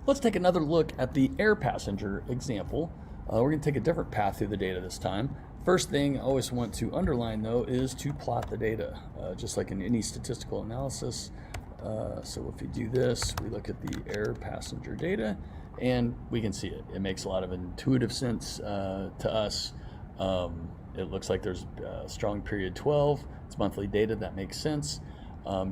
Let's take another look at the air passenger example. We're going to take a different path through the data this time. First thing I always want to underline though is to plot the data, just like in any statistical analysis. So if we do this, we look at the air passenger data and we can see it. It makes a lot of intuitive sense to us. It looks like there's a strong period 12. It's monthly data, that makes sense.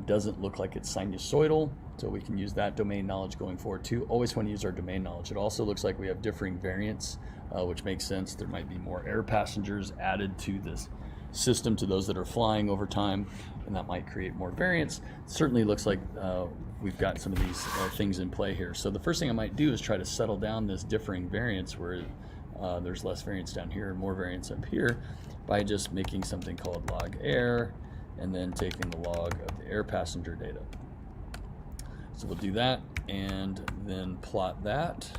Doesn't look like it's sinusoidal, so we can use that domain knowledge going forward too. Always want to use our domain knowledge. It also looks like we have differing variants, which makes sense. There might be more air passengers added to this system to those that are flying over time, and that might create more variance. It certainly looks like we've got some of these things in play here. So the first thing I might do is try to settle down this differing variance where there's less variance down here and more variance up here by just making something called log air and then taking the log of the air passenger data. So we'll do that and then plot that.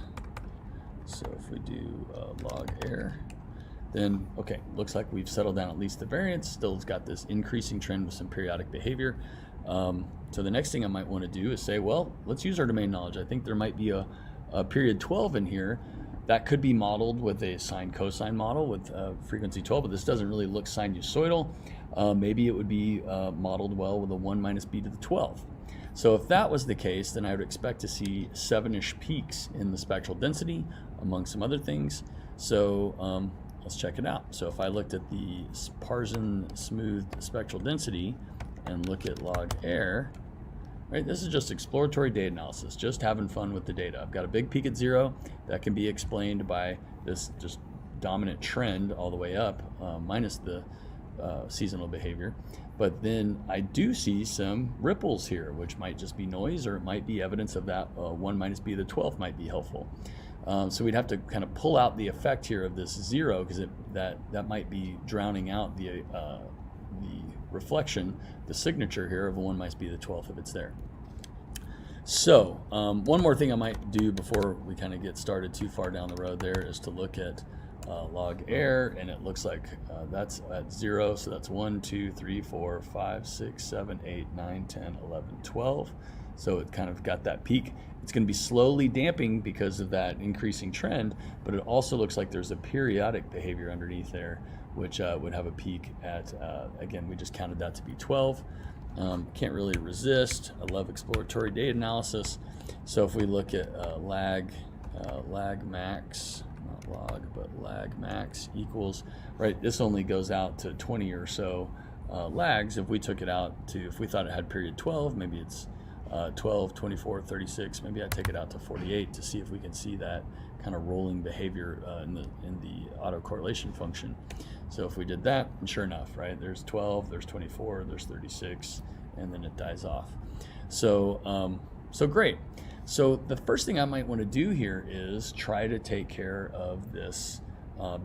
So if we do log air, then okay, looks like we've settled down at least the variance. Still it's got this increasing trend with some periodic behavior. So the next thing I might want to do is say, well, let's use our domain knowledge. I think there might be a period 12 in here that could be modeled with a sine cosine model with frequency 12, but this doesn't really look sinusoidal. Maybe it would be modeled well with a 1 minus b to the 12th. So if that was the case, then I would expect to see 7-ish peaks in the spectral density, among some other things. So let's check it out. So if I looked at the Parson smooth spectral density and look at log air, right, this is just exploratory data analysis, just having fun with the data. I've got a big peak at 0 that can be explained by this just dominant trend all the way up, minus the seasonal behavior. But then I do see some ripples here, which might just be noise, or it might be evidence of that 1 minus b to the 12th might be helpful. So we'd have to kind of pull out the effect here of this 0, because that might be drowning out the reflection, the signature here of a 1 minus b to the 12th if it's there. So one more thing I might do before we kind of get started too far down the road there is to look at log air, and it looks like that's at 0, so that's 1, 2, 3, 4, 5, 6, 7, 8, 9, 10, 11, 12. So it kind of got that peak. It's going to be slowly damping because of that increasing trend, but it also looks like there's a periodic behavior underneath there, which would have a peak at, again, we just counted that to be 12. Can't really resist. I love exploratory data analysis. So if we look at lag max, not log, but lag max equals, right, this only goes out to 20 or so lags. If we took it out to, if we thought it had period 12, maybe it's 12, 24, 36, maybe I'd take it out to 48 to see if we can see that kind of rolling behavior in the autocorrelation function. So if we did that, and sure enough, right, there's 12, there's 24, there's 36, and then it dies off. So, so great. So the first thing I might want to do here is try to take care of this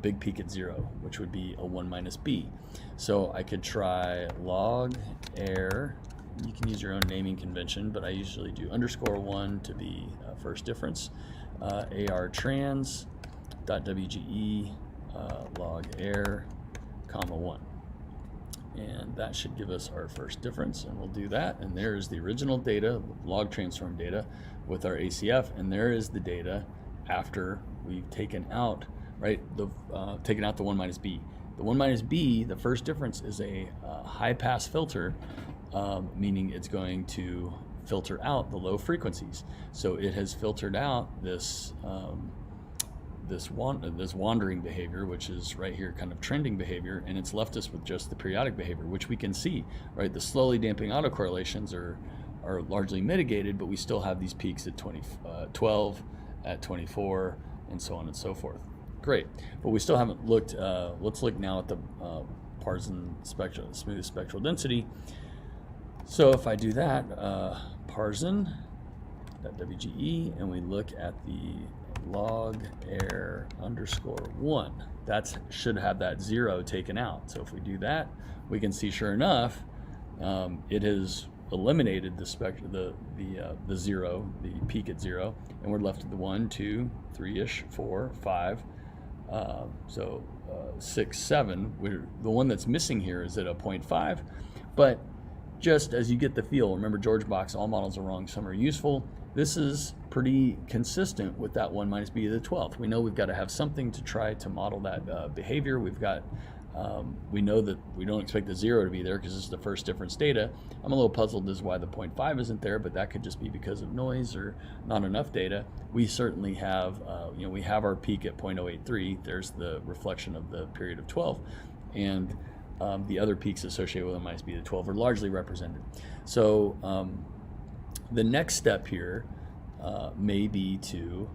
big peak at 0, which would be a 1 minus b. So I could try log air. You can use your own naming convention, but I usually do _1 to be first difference. AR trans .wge log air, comma 1. And that should give us our first difference, and we'll do that. And there's the original data, log transform data with our ACF, and there is the data after we've taken out, right, taken out the 1 minus b. The 1 minus b, the first difference, is a high pass filter, meaning it's going to filter out the low frequencies. So it has filtered out this this wandering behavior, which is right here, kind of trending behavior, and it's left us with just the periodic behavior, which we can see, right? The slowly damping autocorrelations are largely mitigated, but we still have these peaks at 12, at 24, and so on and so forth. Great, but we still haven't looked. Let's look now at the Parson smooth spectral density. So if I do that, Parson.wge, and we look at the log air _1, that should have that 0 taken out. So if we do that, we can see, sure enough, it has eliminated the 0, the peak at 0, and we're left with the 1, 2, 3-ish, 4, 5, so 6, 7. The one that's missing here is at a 0.5, but just as you get the feel, remember George Box, all models are wrong, some are useful. this is pretty consistent with that 1 minus b to the 12th. We know we've got to have something to try to model that behavior. We know that we don't expect the 0 to be there because this is the first difference data. I'm a little puzzled as to why the 0.5 isn't there, but that could just be because of noise or not enough data. We certainly have, we have our peak at 0.083. There's the reflection of the period of 12, and the other peaks associated with 1 minus b to the 12 are largely represented. So the next step here may be to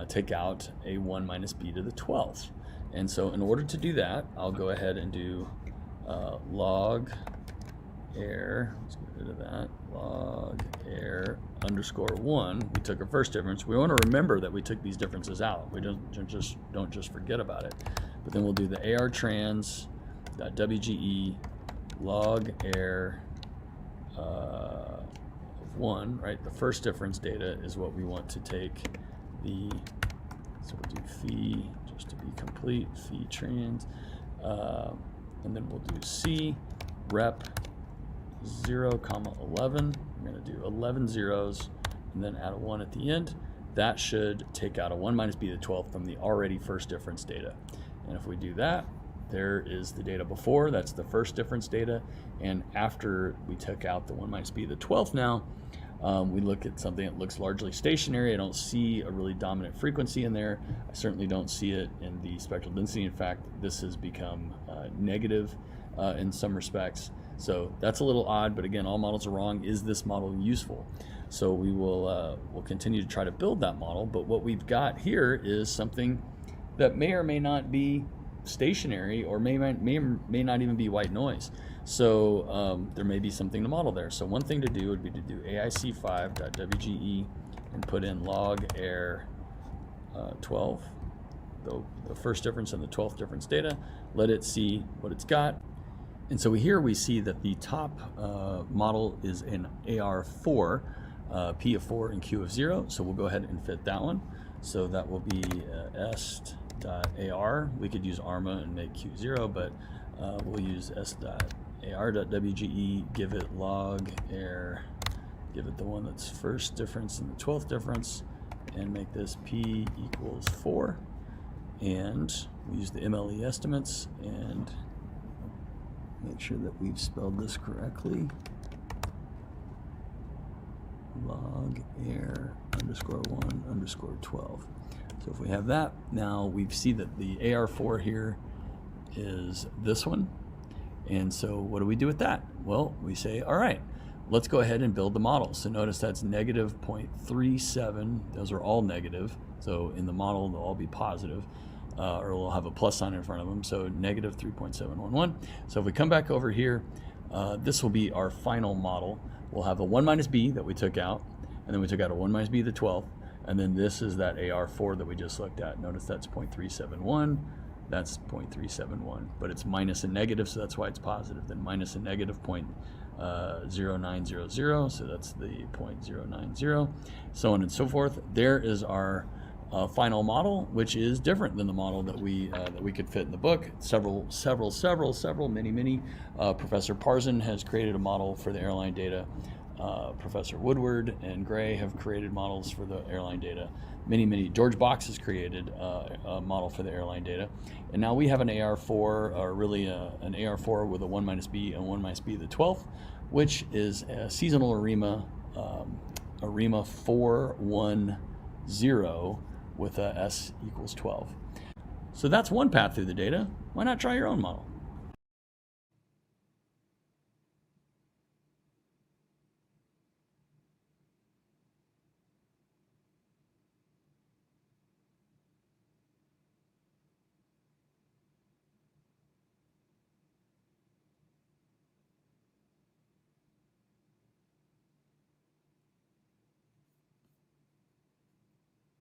take out a 1 minus b to the 12th. And so in order to do that, I'll go ahead and do log air, let's get rid of that, log air underscore 1. We took our first difference. We want to remember that we took these differences out. We don't just forget about it. But then we'll do the AR trans .wge log air of 1, right? The first difference data is what we want to take so we'll do phi, just to be complete, phi trans, and then we'll do C rep 0, 11. We're going to do 11 zeros and then add a 1 at the end. That should take out a 1 minus b to the 12th from the already first difference data. And if we do that, there is the data before, that's the first difference data, and after we took out the 1 minus b to the 12th now, we look at something that looks largely stationary. I don't see a really dominant frequency in there. I certainly don't see it in the spectral density. In fact, this has become negative in some respects. So that's a little odd, but again, all models are wrong. Is this model useful? So we will we'll continue to try to build that model, but what we've got here is something that may or may not be stationary, or may not even be white noise. So there may be something to model there. So one thing to do would be to do AIC5.wge and put in log air 12, the first difference and the 12th difference data. Let it see what it's got. And so here we see that the top model is an AR4, P of 4 and Q of 0. So we'll go ahead and fit that one. So that will be S.AR. We could use ARMA and make Q0, but we'll use S.AR.wge, give it log air, give it the one that's first difference and the 12th difference, and make this P equals 4. And we use the MLE estimates and make sure that we've spelled this correctly. Log air underscore 1 underscore 12. So if we have that, now we see that the AR4 here is this one. And so what do we do with that? Well, we say, all right, let's go ahead and build the model. So notice that's negative 0.37. Those are all negative. So in the model, they'll all be positive, or we'll have a plus sign in front of them. So negative 3.711. So if we come back over here, this will be our final model. We'll have a 1 minus b that we took out, and then we took out a 1 minus b to the 12th, and then this is that AR4 that we just looked at. Notice that's 0.371, that's 0.371, but it's minus and negative, so that's why it's positive. Then minus and negative 0.0900, so that's the 0.090, so on and so forth. There is our final model, which is different than the model that we could fit in the book. Several, many. Professor Parzen has created a model for the airline data. Professor Woodward and Gray have created models for the airline data. Many. George Box has created a model for the airline data. And now we have an AR4, or really an AR4 with a 1 minus b and 1 minus b to the 12th, which is a seasonal ARIMA, ARIMA 410 with a S equals 12. So that's one path through the data. Why not try your own model?